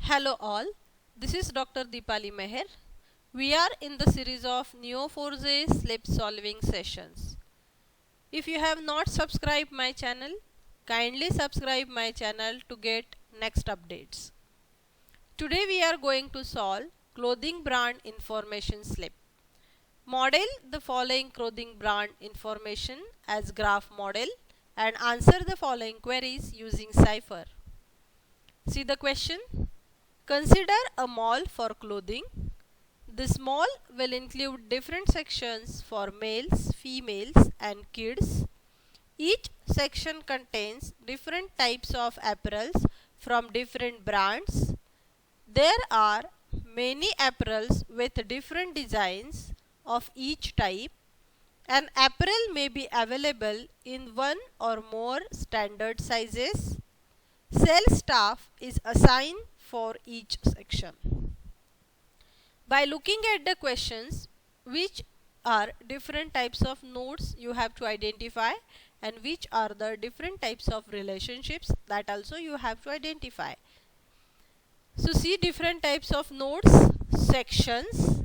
Hello all, this is Dr. Deepali Meher. We are in the series of Neo4j slip solving sessions. If you have not subscribed my channel, kindly subscribe my channel to get next updates. Today we are going to solve clothing brand information slip. Model the following clothing brand information as graph model and answer the following queries using cipher. See the question. Consider a mall for clothing. This mall will include different sections for males, females and kids. Each section contains different types of apparels from different brands. There are many apparels with different designs of each type. An apparel may be available in one or more standard sizes. Sales staff is assigned for each section. By looking at the questions, which are different types of nodes you have to identify and which are the different types of relationships that also you have to identify. So see different types of nodes, sections,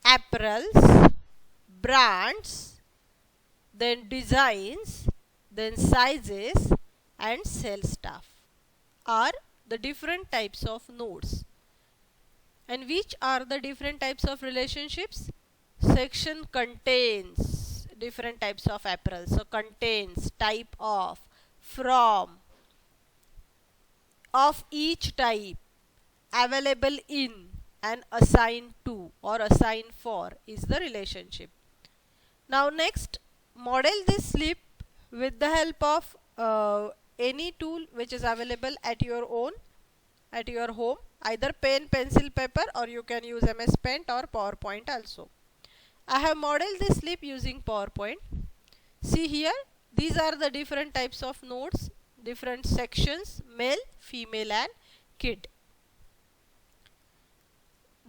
apparels, brands, then designs, then sizes and sales staff are the different types of nodes. And which are the different types of relationships? Section contains different types of apparel. So contains, type of, from, of each type, available in and assigned to or assigned for is the relationship. Now next, model this slip with the help of any tool which is available at your home, either pen, pencil, paper, or you can use MS Paint or PowerPoint also. I have modeled this slip using PowerPoint. See here, these are the different types of nodes, different sections, male, female and kid.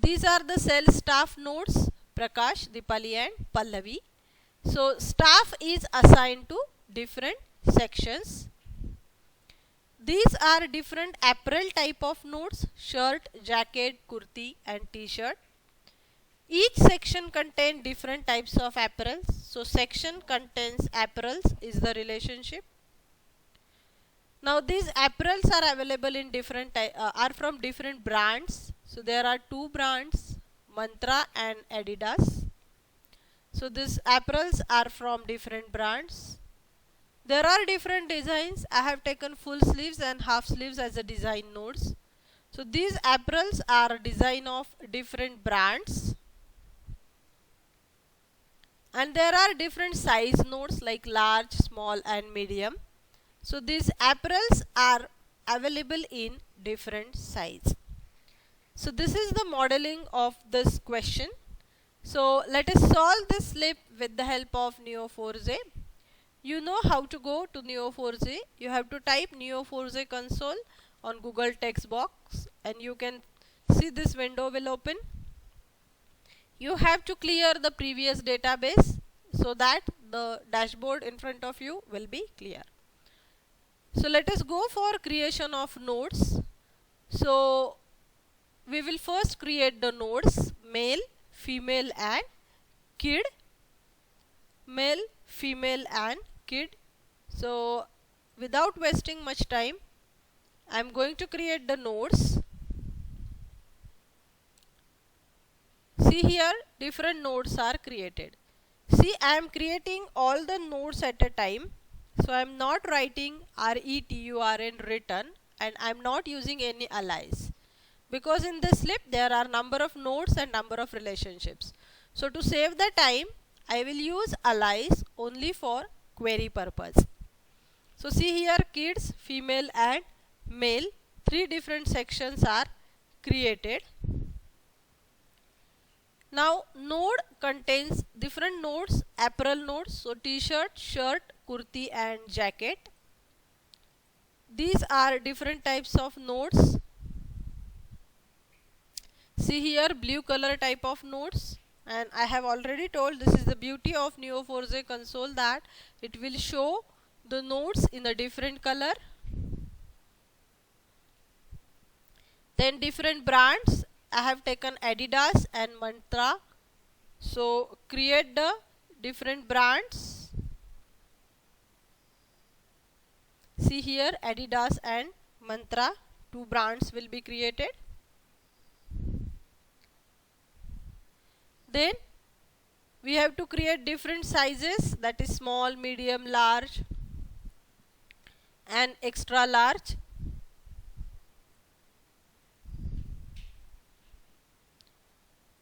These are the sales staff nodes, Prakash, Deepali and Pallavi. So staff is assigned to different sections. These are different apparel type of nodes, shirt, jacket, kurti and t-shirt. Each section contains different types of apparels. So section contains apparels is the relationship. Now these apparels are available in different are from different brands. So there are two brands, Mantra and Adidas. So these apparels are from different brands. There are different designs. I have taken full sleeves and half sleeves as a design nodes. So these apparels are design of different brands. And there are different size nodes like large, small and medium. So these apparels are available in different size. So this is the modeling of this question. So let us solve this slip with the help of Neo4j. You know how to go to Neo4j. You have to type Neo4j console on Google text box and you can see this window will open. You have to clear the previous database so that the dashboard in front of you will be clear. So let us go for creation of nodes. So we will first create the nodes male, female and kid. Male, female and kid. So without wasting much time, I am going to create the nodes. See here, different nodes are created. See, I am creating all the nodes at a time. So I am not writing RETURN written and I am not using any allies. Because in this slip there are number of nodes and number of relationships. So to save the time, I will use allies only for query purpose. So see here, kids, female and male, three different sections are created. Now node contains different nodes, apparel nodes, so t-shirt, shirt, kurti and jacket. These are different types of nodes. See here, blue color type of nodes, and I have already told this is the beauty of Neo4j console that it will show the nodes in a different color. Then different brands, I have taken Adidas and Mantra. So create the different brands. See here, Adidas and Mantra, two brands will be created. Then we have to create different sizes, that is small, medium, large and extra large.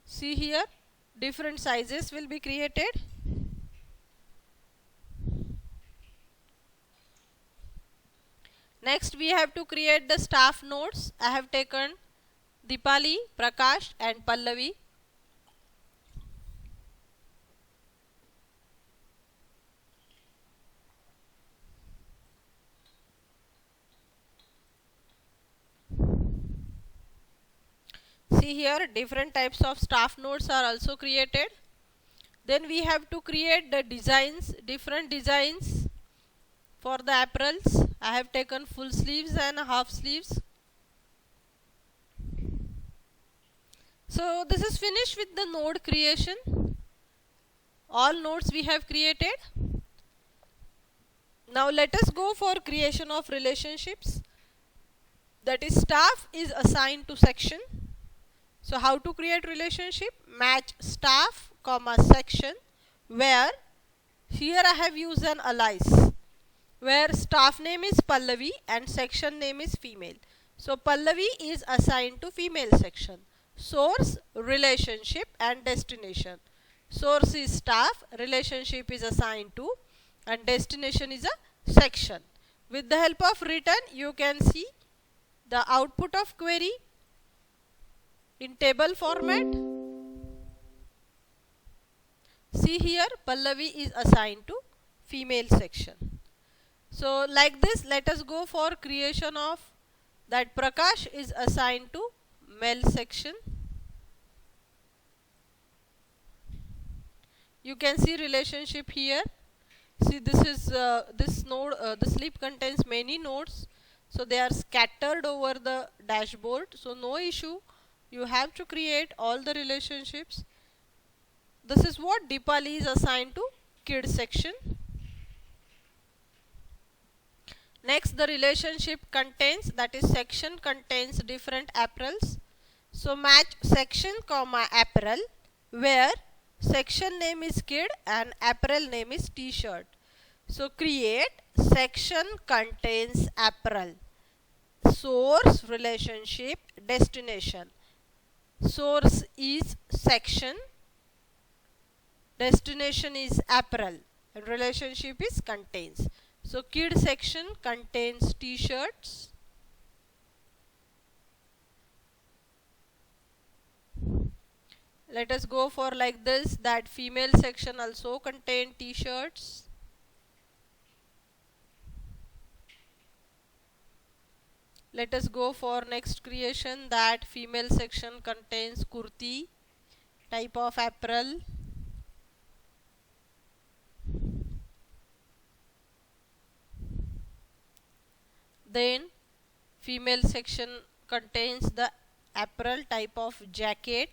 See here, different sizes will be created. Next we have to create the staff notes. I have taken Deepali, Prakash and Pallavi. See here, different types of staff notes are also created. Then we have to create the designs, different designs for the apparels. I have taken full sleeves and half sleeves. So this is finished with the node creation. All nodes we have created. Now let us go for creation of relationships. That is, staff is assigned to section. So how to create relationship? Match staff comma section, where here I have used an alias, where staff name is Pallavi and section name is female. So Pallavi is assigned to female section. Source, relationship and destination. Source is staff, relationship is assigned to, and destination is a section. With the help of written, you can see the output of query in table format. See here, Pallavi is assigned to female section. So like this, let us go for creation of that Prakash is assigned to male section. You can see relationship here. See, this is this node, the slip contains many nodes, so they are scattered over the dashboard. So no issue, you have to create all the relationships. This is what Deepali is assigned to kids section. Next, the relationship contains, that is section contains different apparels. So match section comma apparel, where section name is kid and apparel name is t-shirt. So create section contains apparel. Source, relationship, destination. Source is section, destination is apparel, and relationship is contains. So kid section contains t-shirts. Let us go for like this, that female section also contain t-shirts. Let us go for next creation, that female section contains kurti type of apparel. Then female section contains the apparel type of jacket.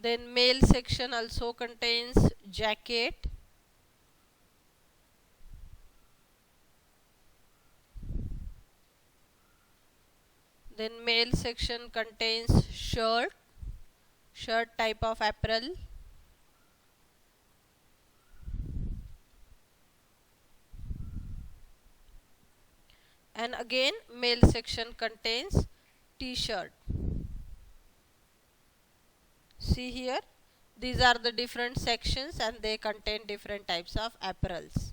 Then male section also contains jacket. Then male section contains shirt, shirt type of apparel. And again male section contains t-shirt. See here, these are the different sections and they contain different types of apparels.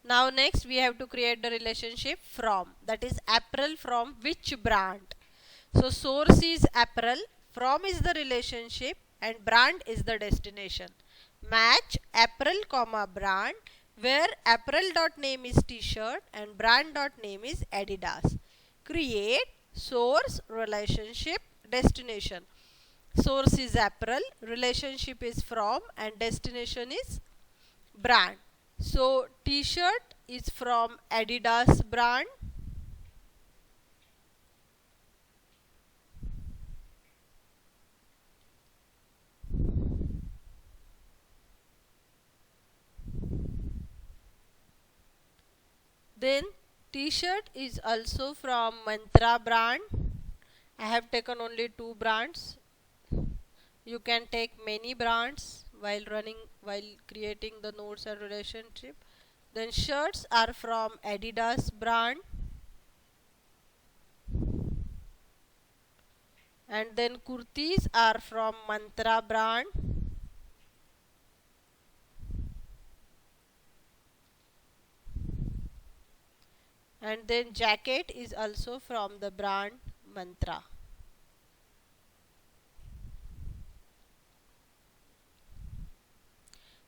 Now next we have to create the relationship from, that is apparel from which brand. So source is apparel, from is the relationship and brand is the destination. Match apparel comma brand, where apparel dot name is t-shirt and brand dot name is Adidas. Create source, relationship, destination. Source is apparel, relationship is from and destination is brand. So t-shirt is from Adidas brand. Then t-shirt is also from Mantra brand. I have taken only 2 brands. You can take many brands while creating the notes and relationship. Then shirts are from Adidas brand. And then kurtis are from Mantra brand. And then jacket is also from the brand Mantra.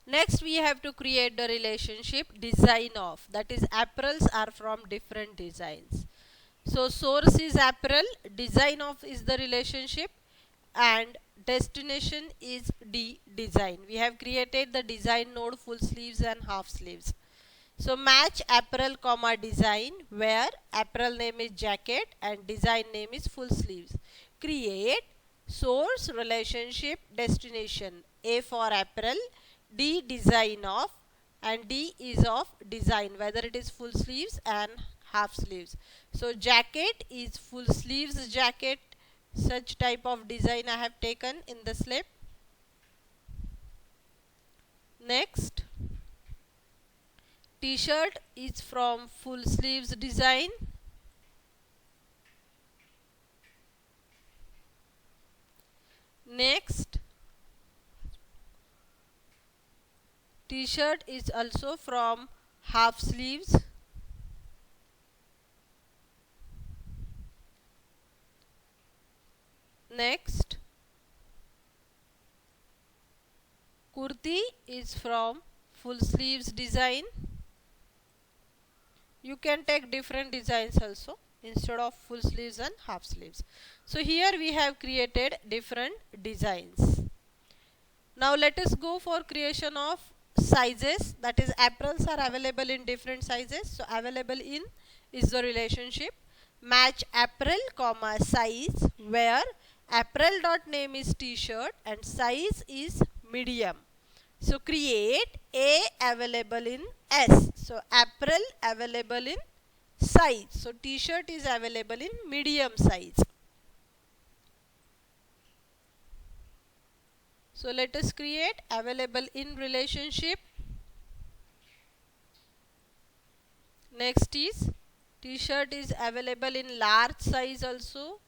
Next we have to create the relationship design of, that is apparels are from different designs. So source is apparel, design of is the relationship, and destination is design. We have created the design node full sleeves and half sleeves. So match apparel comma design, where apparel name is jacket and design name is full sleeves. Create source relationship destination, A for apparel, D design of, and D is of design, whether it is full sleeves and half sleeves. So jacket is full sleeves jacket, such type of design I have taken in the slip. Next, t-shirt is from full sleeves design. Next, t-shirt is also from half sleeves. Next, kurti is from full sleeves design. You can take different designs also instead of full sleeves and half sleeves. So here we have created different designs. Now let us go for creation of sizes, that is apparels are available in different sizes. So available in is the relationship match apparel comma size, where apparel dot name is t-shirt and size is medium. So create A available in S. So apparel available in size. So t-shirt is available in medium size. So let us create available in relationship. Next is t-shirt is available in large size also.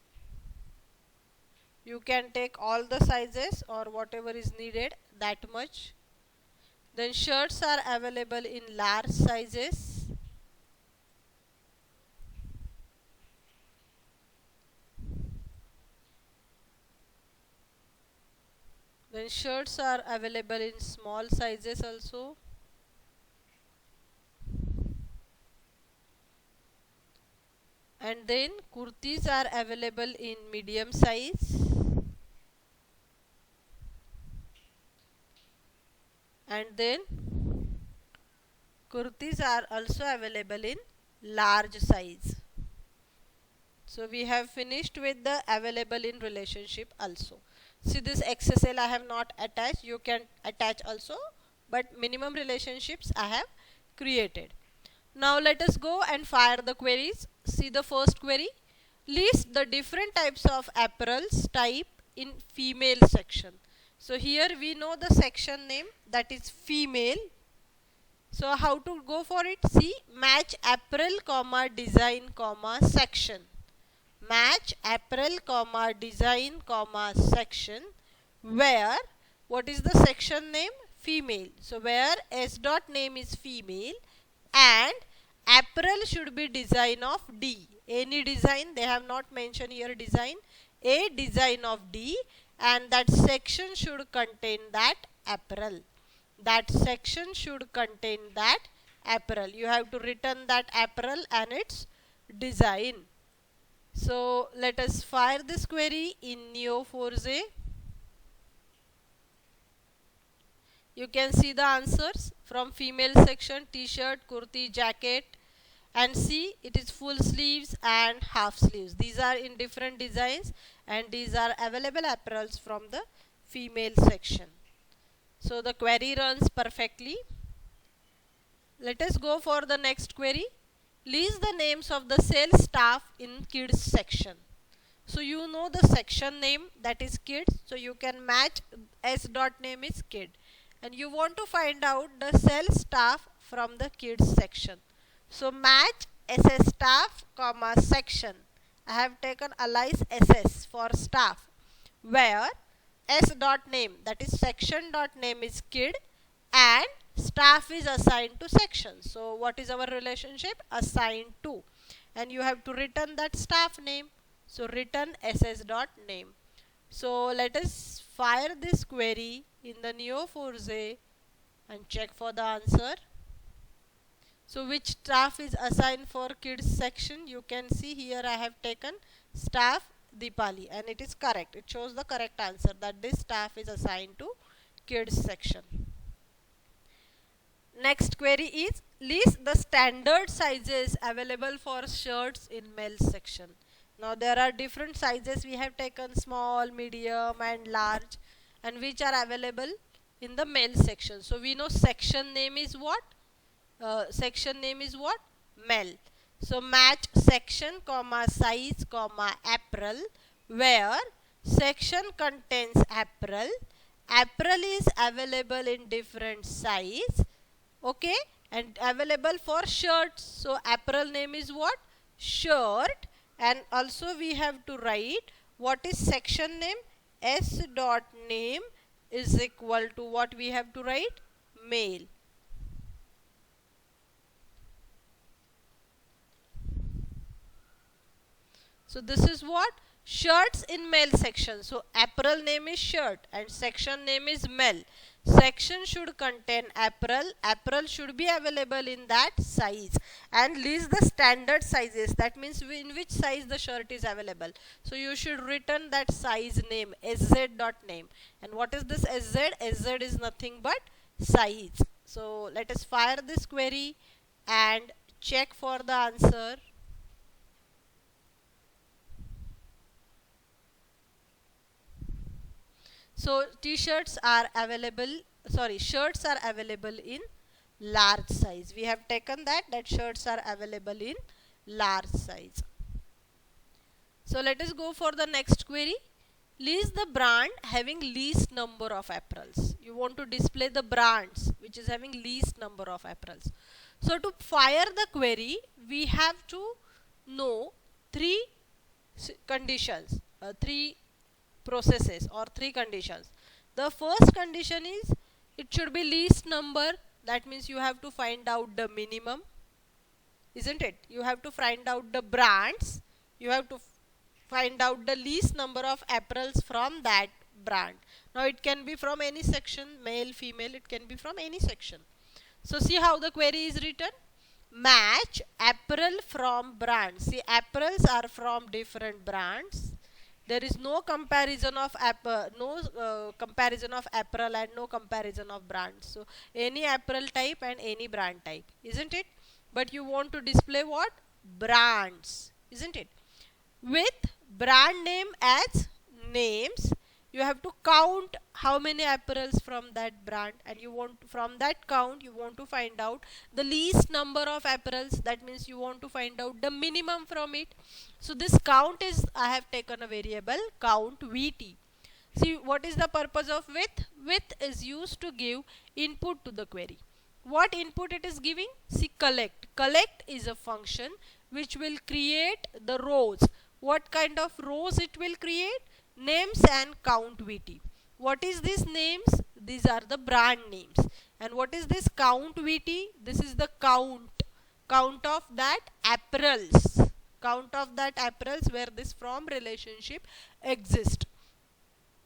You can take all the sizes or whatever is needed, that much. Then shirts are available in large sizes. Then shirts are available in small sizes also. And then kurtis are available in medium size. And then kurtis are also available in large size. So we have finished with the available in relationship also. See, this XSL I have not attached, you can attach also, but minimum relationships I have created. Now let us go and fire the queries. See the first query, list the different types of apparels type in female section. So here we know the section name, that is female. So how to go for it? See, match apparel comma design comma section. Match apparel comma design comma section, where what is the section name? Female. So where S dot name is female and apparel should be design of D. Any design, they have not mentioned here design. A design of D, and that section should contain that apparel. That section should contain that apparel. You have to return that apparel and its design. So let us fire this query in Neo4j. You can see the answers. from female section t-shirt, kurti, jacket, and C, it is full sleeves and half sleeves. These are in different designs and these are available apparels from the female section. So the query runs perfectly. Let us go for the next query. List the names of the sales staff in kids section. So you know the section name, that is kids, so you can match S dot name is kid, and you want to find out the sales staff from the kids section. So match SS staff comma section. I have taken alias SS for staff, where S dot name, that is section dot name is kid, and staff is assigned to section. So what is our relationship? Assigned to, and you have to return that staff name. So return SS dot name. So let us fire this query in the Neo4j and check for the answer. So which staff is assigned for kids section? You can see here I have taken staff Deepali and it is correct. It shows the correct answer that this staff is assigned to kids section. Next query is list the standard sizes available for shirts in male section. Now there are different sizes we have taken, small, medium and large, and which are available in the male section. So we know section name is what? Section name is what? Male. So match section comma size comma apparel, where section contains apparel. Apparel is available in different size, okay, and available for shirts. So apparel name is what? Shirt. And also we have to write what is section name. S dot name is equal to what we have to write? Male. So this is what? Shirts in male section. So apparel name is shirt and section name is male. Section should contain apparel. Apparel should be available in that size, and list the standard sizes. That means in which size the shirt is available. So you should return that size name, SZ dot name. And what is this SZ? SZ is nothing but size. So let us fire this query and check for the answer. So t-shirts are available, shirts are available in large size. We have taken that shirts are available in large size. So let us go for the next query. List the brand having least number of apparels. You want to display the brands which is having least number of apparels. So to fire the query, we have to know three conditions, three processes or three conditions. The first condition is it should be least number. That means you have to find out the minimum, isn't it? You have to find out the brands. You have to find out the least number of apparels from that brand. Now it can be from any section, male, female, it can be from any section. So see how the query is written. Match apparel from brands. See, apparels are from different brands. There is no comparison of comparison of apparel and no comparison of brands. So any apparel type and any brand type, isn't it? But you want to display what? Brands, isn't it? With brand name as names, you have to count how many apparels from that brand, and you want from that count you want to find out the least number of apparels. That means you want to find out the minimum from it. So this count is, I have taken a variable count VT. See, what is the purpose of with? With is used to give input to the query. What input it is giving? See, collect. Collect is a function which will create the rows. What kind of rows it will create? Names and count VT. What is these names? These are the brand names. And what is this count VT? This is the count of that apparels. Count of that apparels where this from relationship exists.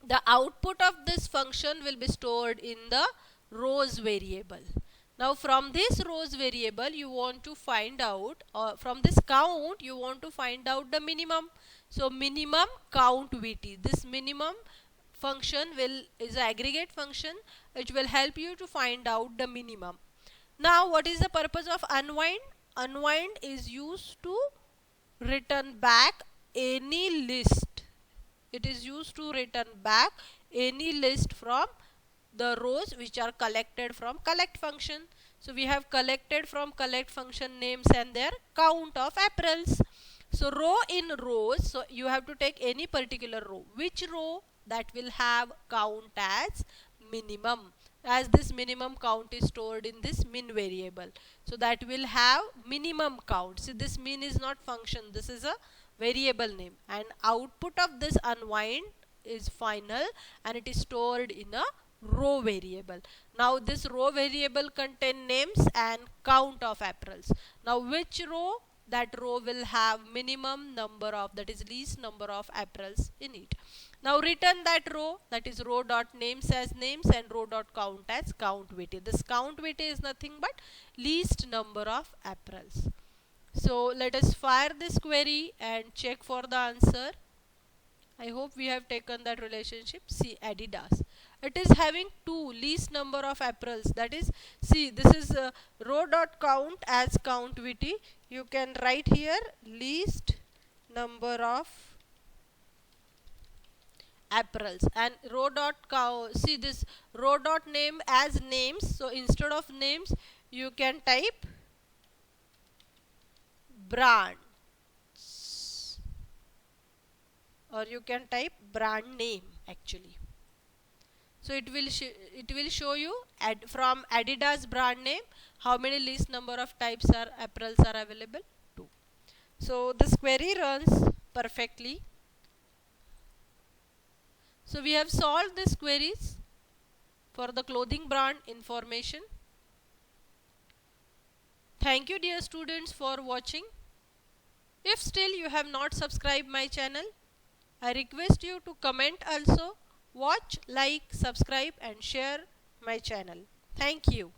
The output of this function will be stored in the rows variable. Now from this rows variable you want to find out, or from this count you want to find out the minimum. So minimum count VT. This minimum function is an aggregate function which will help you to find out the minimum. Now what is the purpose of unwind? Unwind is used to return back any list. It is used to return back any list from the rows which are collected from collect function. So we have collected from collect function names and their count of Aprils. So row in rows, so you have to take any particular row. Which row? That will have count as minimum, as this minimum count is stored in this min variable. So that will have minimum count. See, this min is not function, this is a variable name, and output of this unwind is final and it is stored in a row variable. Now this row variable contain names and count of Aprils. Now which row? That row will have minimum number of, that is least number of Aprils in it. Now return that row, that is row dot names as names and row dot count as count VT. This count VT is nothing but least number of Aprils. So let us fire this query and check for the answer. I hope we have taken that relationship. See, Adidas, it is having 2 least number of Aprils, that is, see, this is row dot count as count VT. You can write here least number of Aprils, and row dot count, see this row dot name as names. So instead of names you can type brand, or you can type brand name actually. So it will show you from Adidas brand name how many least number of types are Aprils are available. 2. So this query runs perfectly. So we have solved these queries for the clothing brand information. Thank you dear students for watching. If still you have not subscribed my channel, I request you to comment also, watch, like, subscribe and share my channel. Thank you.